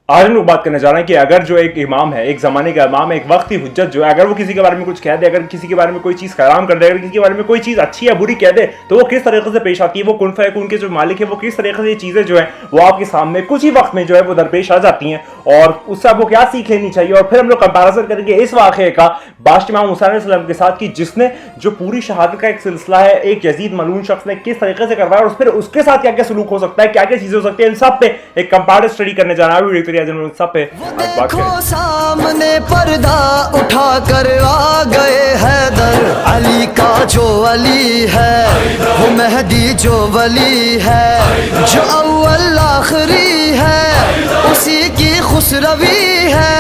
आज हम लोग बात करने जा रहे हैं कि अगर जो एक इमाम है, एक ज़माने का इमाम है, एक वक्त की हुज्जत जो है, अगर वो किसी के बारे में कुछ कह दे, अगर किसी के बारे में कोई चीज़ हराम कर दे, अगर किसी के बारे में कोई चीज़ अच्छी या बुरी कह दे, तो वो किस तरीके से पेश आती है, वो कुन फयकून के जो मालिक है वो किस तरीके से ये चीज़ें जो है वो आपके सामने कुछ ही वक्त में जो है वो दरपेश आ जाती हैं और उससे आपको क्या सीख लेनी चाहिए। और फिर हम लोग कंपेरिजन करेंगे इस वाक़े का बादशाह इमाम हुसैन अलैहिस्सलाम के साथ कि जिसने जो पूरी शहादत का एक सिलसिला है एक यजीद मलून शख्स ने किस तरीके से करवाया और फिर उसके साथ क्या क्या सलूक हो सकता है, क्या क्या चीज़ें हो सकती है, इन सब पे एक कंपेरिजन स्टडी करने जा रहा है। सब पे बात करें। सामने पर्दा उठा कर आ गए हैदर, अली का जो अली है वो मेहदी जो वली है, जो अव्वल आखिरी है उसी की खुसरवी है,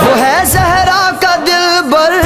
वो है ज़हरा का दिलबर।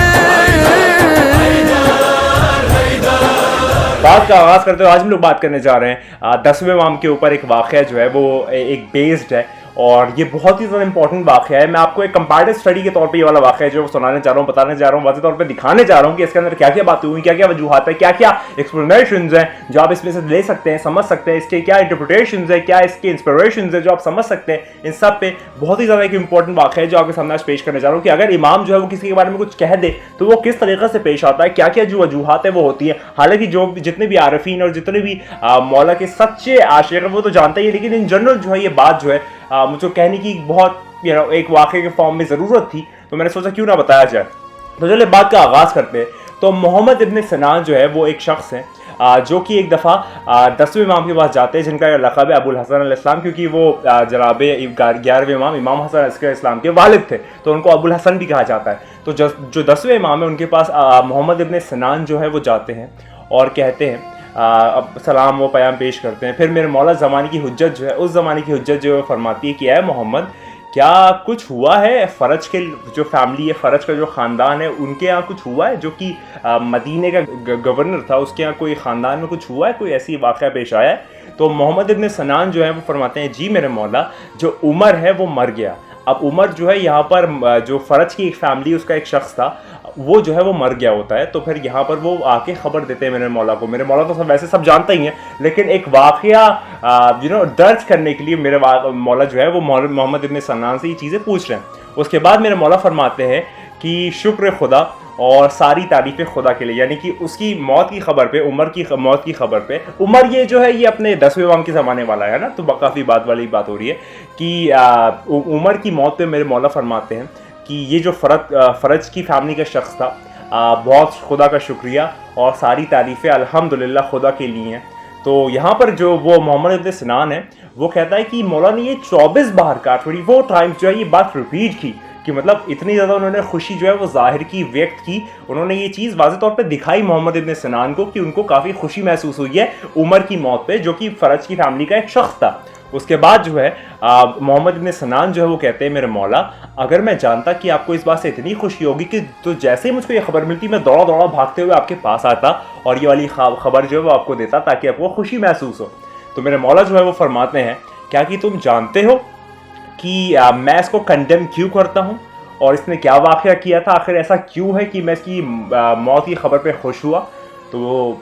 बात का आगाज करते हुए आज हम लोग बात करने जा रहे हैं 10वें इमाम के ऊपर। एक वाक़या जो है वो एक बेस्ड है और ये बहुत ही ज़्यादा इंपॉर्टेंट वाक़या है। मैं आपको एक कंपैरेटिव स्टडी के तौर पे ये वाला वाक़या है जो सुनाने जा रहा हूँ, बताने जा रहा हूँ, वाज़ेह तौर पे दिखाने जा रहा हूँ कि इसके अंदर क्या क्या बातें हुई, क्या क्या वजूहात है, क्या क्या एक्सप्लेनेशंस हैं जो आप इसमें से ले सकते हैं, समझ सकते हैं, इसके क्या इंटरप्रिटेशंस है, क्या इसके इंस्पिरेशंस है जो आप समझ सकते हैं। इन सब पे बहुत ही ज़्यादा एक इंपॉर्टेंट वाक़या है जो आपके सामने आज पेश करने जा रहा हूँ कि अगर इमाम जो है वो किसी के बारे में कुछ कह दे तो वो किस तरीके से पेश आता है, क्या क्या जो वजूहात है वो होती है। हालांकि जो जितने भी आरफीन और जितने भी मौला के सच्चे आशिक हैं वो तो जानते ही है, लेकिन इन जनरल जो है ये बात जो है मुझे कहने की बहुत एक वाक़े के फॉर्म में ज़रूरत थी, तो मैंने सोचा क्यों ना बताया जाए। तो चलिए बात का आगाज़ करते हैं। तो मोहम्मद इब्न सिनान जो है वो एक शख्स है जो कि एक दफ़ा 10वें इमाम के पास जाते हैं जिनका लक़ब है अबुल हसन अलैहिस्सलाम, क्योंकि वो जनाब 11वें इमाम इमाम हसन अलैहिस्सलाम के वालिद थे तो उनको अबुल हसन भी कहा जाता है। तो जो 10वें इमाम है उनके पास मोहम्मद इब्न सिनान जो है वो जाते हैं और कहते हैं अब सलाम व प्याम पेश करते हैं। फिर मेरे मौला ज़माने की हुज्जत जो है उस ज़माने की हुज्जत जो फरमाती है कि ऐ मोहम्मद क्या कुछ हुआ है, फ़रज के जो फैमिली है, फ़रज का जो ख़ानदान है उनके यहाँ कुछ हुआ है, जो कि मदीने का गवर्नर था उसके यहाँ कोई ख़ानदान में कुछ हुआ है, कोई ऐसी वाक़या पेश आया है। तो मोहम्मद इब्न सनान जो है वो फरमाते हैं जी मेरे मौला जो उमर है वो मर गया। अब उमर जो है यहाँ पर जो फ़रज की एक फैमिली उसका एक शख्स था वो जो है वो मर गया होता है। तो फिर यहाँ पर वो आके ख़बर देते हैं मेरे मौला को। मेरे मौला तो सब वैसे सब जानता ही हैं, लेकिन एक वाक़या दर्ज करने के लिए मेरे मौला जो है वो मोहम्मद इब्न सनान से ये चीज़ें पूछ रहे हैं। उसके बाद मेरे मौला फरमाते हैं कि शुक्र खुदा और सारी तारीफ़ें खुदा के लिए, यानी कि उसकी मौत की खबर पे, उमर की मौत की खबर पे, उमर ये जो है ये अपने 10वें इमाम के ज़माने वाला है ना, तो काफ़ी बात वाली बात हो रही है कि उमर की मौत पे मेरे मौला फरमाते हैं कि ये जो फ़रज की फैमिली का शख्स था बहुत खुदा का शुक्रिया और सारी तारीफ़ें अल्हम्दुलिल्लाह खुदा के लिए हैं। तो यहाँ पर जो वो मोहम्मद इब्न सिनान है वो कहता है कि मौला ने ये 24 बार का 24 टाइम्स जो है ये बात रिपीट की कि मतलब इतनी ज़्यादा उन्होंने खुशी जो है वो जाहिर की, व्यक्त की, उन्होंने ये चीज़ वाज़ेह तौर पे दिखाई मोहम्मद इब्न सिनान को कि उनको काफ़ी खुशी महसूस हुई है उमर की मौत पे, जो कि फ़रज की फैमिली का एक शख्स था। उसके बाद जो है मोहम्मद इब्न सिनान जो है वो कहते हैं मेरे मौला अगर मैं जानता कि आपको इस बात से इतनी खुशी होगी कि तो जैसे ही मुझको ये खबर मिलती मैं दौड़ा दौड़ा भागते हुए आपके पास आता और ये वाली खबर जो है वो आपको देता ताकि आपको खुशी महसूस हो। तो मेरे मौला जो है वो फरमाते हैं क्या कि तुम जानते हो कि मैं इसको कंडेम क्यों करता हूँ और इसने क्या वाक़या किया था, आखिर ऐसा क्यों है कि मैं इसकी मौत की खबर पे खुश हुआ। तो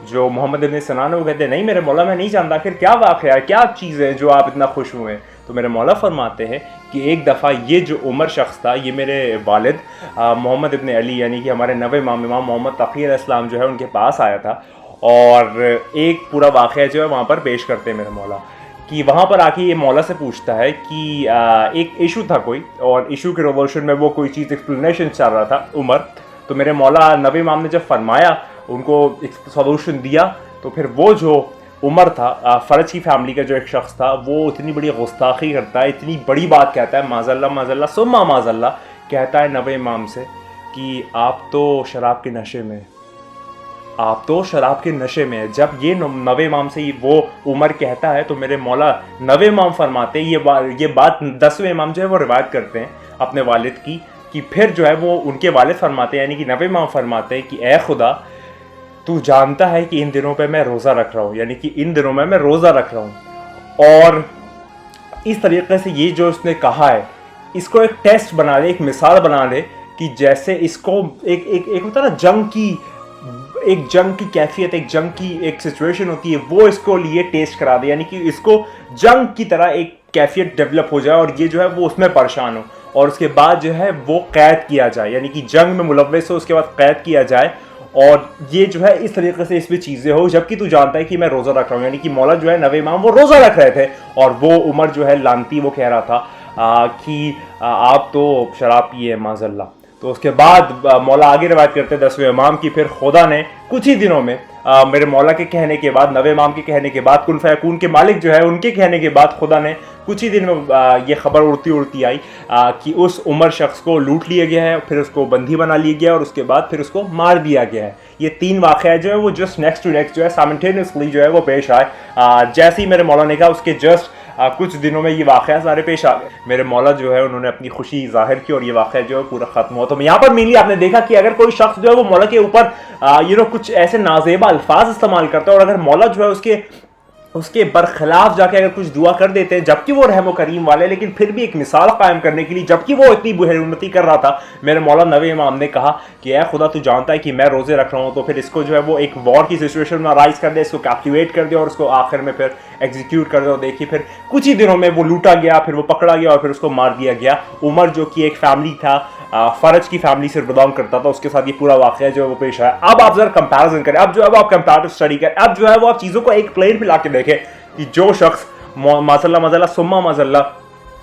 जो मोहम्मद इब्न सनान है वो कहते हैं नहीं मेरे मौला मैं नहीं जानता आखिर क्या वाक़या है, क्या चीज़ है जो आप इतना खुश हुए। तो मेरे मौला फरमाते हैं कि एक दफ़ा ये जो उमर शख्स था ये मेरे वालिद मोहम्मद इब्न अली यानी कि हमारे 9वें इमाम मोहम्मद तक़ी अलैहिस्सलाम जो है उनके पास आया था और एक पूरा वाक़या जो है वहाँ पर पेश करते हैं मेरे मौला कि वहाँ पर आके ये मौला से पूछता है कि एक इशू था कोई और इशू के रिवोल्यूशन में वो कोई चीज़ एक्सप्लेनेशन चल रहा था उमर। तो मेरे मौला 9वें इमाम ने जब फरमाया उनको एक सोल्यूशन दिया तो फिर वो जो उमर था फ़रज की फैमिली का जो एक शख्स था वो इतनी बड़ी गुस्ताखी करता है, इतनी बड़ी बात कहता है माज़ल्ला सुम्मा माज़ल्ला, कहता है 9वें इमाम से कि आप तो शराब के नशे में, आप तो शराब के नशे में है। जब ये 9वें इमाम से वो उमर कहता है तो मेरे मौला 9वें इमाम फरमाते हैं ये बात 10वें इमाम जो है वो रिवायत करते हैं अपने वालिद की कि फिर जो है वो उनके वालिद फरमाते हैं यानी कि 9वें इमाम फरमाते हैं कि ए खुदा तू जानता है कि इन दिनों पे मैं रोज़ा रख रहा हूँ, यानी कि इन दिनों में मैं रोज़ा रख रहा हूँ और इस तरीके से ये जो उसने कहा है इसको एक टेस्ट बना दे, एक मिसाल बना दे कि जैसे इसको एक होता है ना जंग की कैफियत, एक जंग की एक सिचुएशन होती है वो इसको लिए टेस्ट करा दे, यानी कि इसको जंग की तरह एक कैफियत डेवलप हो जाए और ये जो है वो उसमें परेशान हो, और उसके बाद जो है वो कैद किया जाए, यानी कि जंग में मुलव्वस हो, उसके बाद कैद किया जाए, और ये जो है इस तरीके से इसमें चीज़ें हो, जबकि तू जानता है कि मैं रोज़ा रख रहा हूँ। यानी कि मौला जो है नवे इमाम वो रोज़ा रख रहे थे, और वो उमर जो है लानती वो कह रहा था कि आप तो शराब पिए माज़ल्ला। तो उसके बाद मौला आगे रिवायत करते हैं 10वें इमाम की, फिर खुदा ने कुछ ही दिनों में मेरे मौला के कहने के बाद, नवे इमाम के कहने के बाद, कुन फयकून के मालिक जो है उनके कहने के बाद, खुदा ने कुछ ही दिन में ये खबर उड़ती उड़ती आई कि उस उमर शख्स को लूट लिया गया है, फिर उसको बंदी बना लिया गया और उसके बाद फिर उसको मार दिया गया है। ये 3 वाक़या जो है वो जस्ट नेक्स्ट टू नेक्स्ट जो है साइमल्टेनियसली जो है वो पेश आए। जैसे ही मेरे मौला ने कहा उसके जस्ट कुछ दिनों में ये वाक़या सारे पेश आ गए। मेरे मौला जो है उन्होंने अपनी खुशी जाहिर की और ये वाक़या जो है पूरा ख़त्म हुआ। तो यहाँ पर मेनली आपने देखा कि अगर कोई शख्स जो है वो मौला के ऊपर कुछ ऐसे नाज़ेबा अल्फाज इस्तेमाल करता है, और अगर मौला जो है उसके बरखिलाफ जाके अगर कुछ दुआ कर देते हैं, जबकि वो रहमो करीम वाले, लेकिन फिर भी एक मिसाल कायम करने के लिए, जबकि वो इतनी बुहरमती कर रहा था, मेरे मौला नवे इमाम ने कहा कि ऐ खुदा तू जानता है कि मैं रोज़े रख रहा हूँ, तो फिर इसको जो है वो एक वॉर की सिचुएशन में राइज कर दे, इसको कैप्टिवेट कर दे और उसको आखिर में फिर एग्जीक्यूट कर दो। देखिए फिर कुछ ही दिनों में वो लूटा गया, फिर वो पकड़ा गया और फिर उसको मार दिया गया। उमर जो कि एक फैमिली था, फरज की फैमिली से बिलोंग करता था, उसके साथ ये पूरा वाक़या जो है वो पेश आया। अब आप जरा कंपैरिजन करें, अब जो है वो आप कंपैरेटिव स्टडी करें, अब जो है वो आप चीज़ों को एक प्लेन पे ला के देखें कि जो शख्स माज़ल्ला माज़ल्ला सुम्मा माज़ल्ला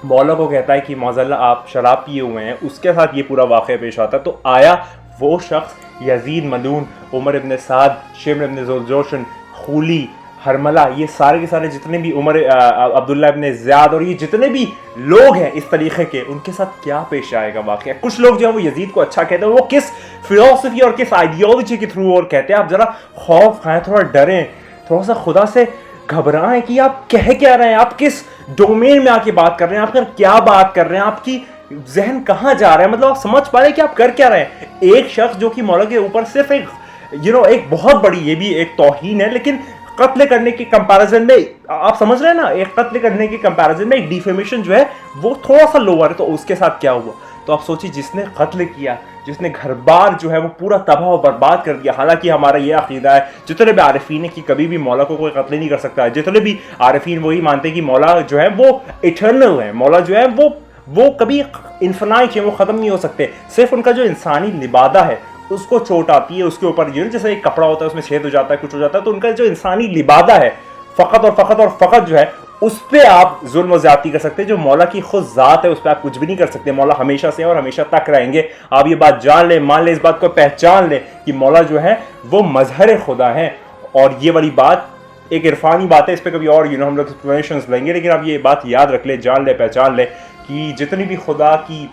मौला को कहता है कि माज़ल्ला आप शराब पिए हुए हैं, उसके साथ ये पूरा वाक़या पेश आता है, तो आया वो शख्स यजीद मलून, उमर इब्न साद, शिम्र इब्न ज़ुलजोशन, खूली, हरमला, ये सारे के सारे जितने भी उमर अब्दुल्ला इब्न ज़ियाद और ये जितने भी लोग हैं इस तरीके के, उनके साथ क्या पेश आएगा वाक़या। कुछ लोग जो है वो यजीद को अच्छा कहते हैं, वो किस फिलॉसफी और किस आइडियोलॉजी के थ्रू और कहते हैं। आप ज़रा खौफ खाएँ, थोड़ा डरें, थोड़ा सा खुदा से घबराएं कि आप कह क्या रहे हैं, आप किस डोमेन में आके बात कर रहे हैं, आप क्या बात कर रहे हैं, आपकी जहन कहाँ जा रहा है, मतलब आप समझ पा रहे हैं कि आप कर क्या रहे हैं। एक शख्स जो कि मौला के ऊपर सिर्फ एक बहुत बड़ी, ये भी एक तौहीन है, लेकिन कत्ल करने के कंपैरिजन में आप समझ रहे हैं ना, एक कत्ल करने के कंपैरिजन में एक डिफेमेशन जो है वो थोड़ा सा लोअर है, तो उसके साथ क्या हुआ। तो आप सोचिए, जिसने कत्ल किया, जिसने घर बार जो है वो पूरा तबाह और बर्बाद कर दिया। हालांकि हमारा ये अकीदा है, जितने भी आरिफीन है, कि कभी भी मौला को कोई कत्ल नहीं कर सकता है। जितने भी आरिफीन वही मानते हैं कि मौला जो है वो इटर्नल है, मौला जो है वो कभी इन्फिनाइट है, वो ख़त्म नहीं हो सकते। सिर्फ उनका जो इंसानी लिबादा है उसको चोट आती है, उसके ऊपर जैसे एक कपड़ा होता है उसमें छेद हो जाता है, कुछ हो जाता है, तो उनका जो इंसानी लिबादा है फ़कत जो है उस पर आप जुल्म व ज़्यादती कर सकते हैं। जो मौला की खुद ज़ात है उस पर आप कुछ भी नहीं कर सकते। मौला हमेशा से और हमेशा तक रहेंगे। आप ये बात जान लें, मान लें, इस बात को पहचान लें कि मौला जो है वो मजहर खुदा है। और ये वाली बात एक इरफानी बात है, इस पर कभी और हम लोग एक्सप्लेनेशन लेंगे, लेकिन आप ये बात याद रख ले, जान ले, पहचान ले कि जितनी भी खुदा की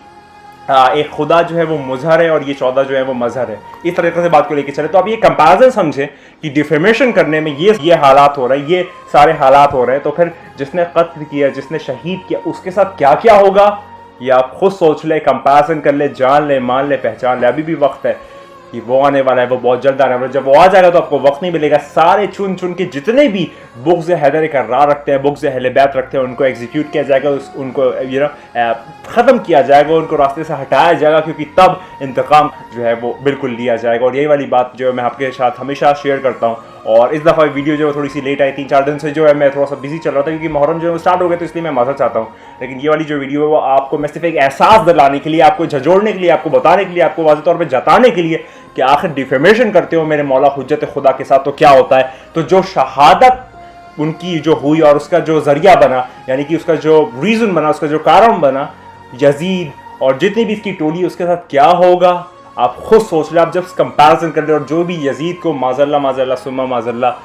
एक खुदा जो है वो मुजहर है और ये 14 जो है वो मजहर है। इस तरीके से बात को लेके चले तो आप ये कंपैरिजन समझें कि डिफेमेशन करने में ये हालात हो रहे हैं, ये सारे हालात हो रहे हैं, तो फिर जिसने कत्ल किया, जिसने शहीद किया, उसके साथ क्या क्या होगा ये आप खुद सोच ले, कंपैरिजन कर ले, जान ले, मान ले, पहचान ले। अभी भी वक्त है कि वो आने वाला है, वो बहुत जल्द आने वाला है। जब वो आ जाएगा तो आपको वक्त नहीं मिलेगा। सारे चुन चुन के जितने भी बुग़्ज़ हैदर करार रखते हैं, बुग़्ज़ अहले बैत रखते हैं, उनको एग्जीक्यूट किया जाएगा, उनको ख़त्म किया जाएगा, उनको रास्ते से हटाया जाएगा, क्योंकि तब इंतकाम जो है वो बिल्कुल लिया जाएगा। और यही वाली बात जो है मैं आपके साथ हमेशा शेयर करता हूँ। और इस दफ़ा वीडियो जो है थोड़ी सी लेट आई, 3-4 दिन से जो है मैं थोड़ा सा बिजी चल रहा था, क्योंकि मुहर्रम जो है वो स्टार्ट हो गया, तो इसलिए मैं माफ़ी चाहता हूँ। लेकिन ये वाली जो वीडियो है वो आपको मैं सिर्फ एक एहसास दिलाने के लिए, आपको झंझोड़ने के लिए, आपको बताने के लिए, आपको वाज़ेह तौर पर जताने के लिए कि आखिर डिफेमेशन करते हो मेरे मौला हुज्जत खुदा के साथ तो क्या होता है। तो जो शहादत उनकी जो हुई और उसका जो जरिया बना, यानी कि उसका जो रीज़न बना, उसका जो कारण बना, यजीद और जितनी भी इसकी टोली, उसके साथ क्या होगा आप खुद सोच ले। आप जब कंपैरिजन कर ले, और जो भी यजीद को माज़ल्ला माज़ल्ला सुम्मा माज़ल्ला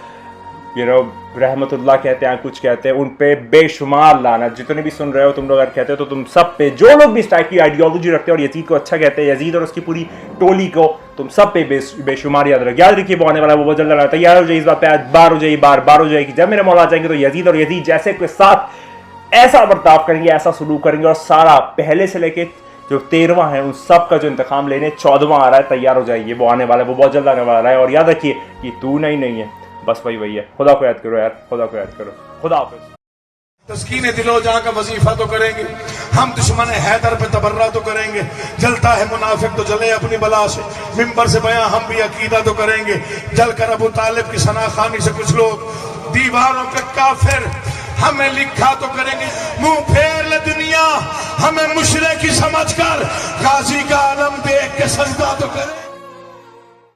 रहमतुल्लाह कहते हैं, कुछ कहते हैं, उन पे बेशुमार लानत। जितने भी सुन रहे हो तुम लोग अगर कहते हो तो तुम सब पे, जो लोग भी इस टाइप की आइडियोलॉजी रखते हैं और यजीद को अच्छा कहते हैं, यजीद और उसकी पूरी टोली को, तुम सब पे बेशुमार याद रखिए। वो आने वाला है, वो जल्द आना, तैयार हो जाए, इस बात पे आज बार हो जाएगी, बार हो जाएगी। जब मेरे मौला आ जाएंगे तो यजीद और यजीद जैसे के साथ ऐसा बर्ताव करेंगे, ऐसा सलूक करेंगे, और सारा पहले से लेके जो 13वां है उन सब का जो इंतकाम लेने 14वां आ रहा है, तैयार हो जाइए, वो आने वाला है, वो बहुत जल्द आने वाला है। और याद रखिए कि तू नहीं है, बस वही है। खुदा को याद करो यार, खुदा को याद करो। खुदा हाफिज़। तस्कीन दिलो जहाँ का वजीफा तो करेंगे, हम दुश्मन हैदर पे तबर्रा तो करेंगे, जलता है मुनाफिक तो जले अपनी बला से, मिंबर से बयां हम भी अकीदा तो करेंगे, जल कर अबू तालिब की सनाखानी से कुछ लोग, दीवारों पे काफिर हमें लिखा तो करेंगे। मुंह फेर ले दुनिया हमें मुशरिक की समझकर, गाजी का आलम देख के सजदा तो करें।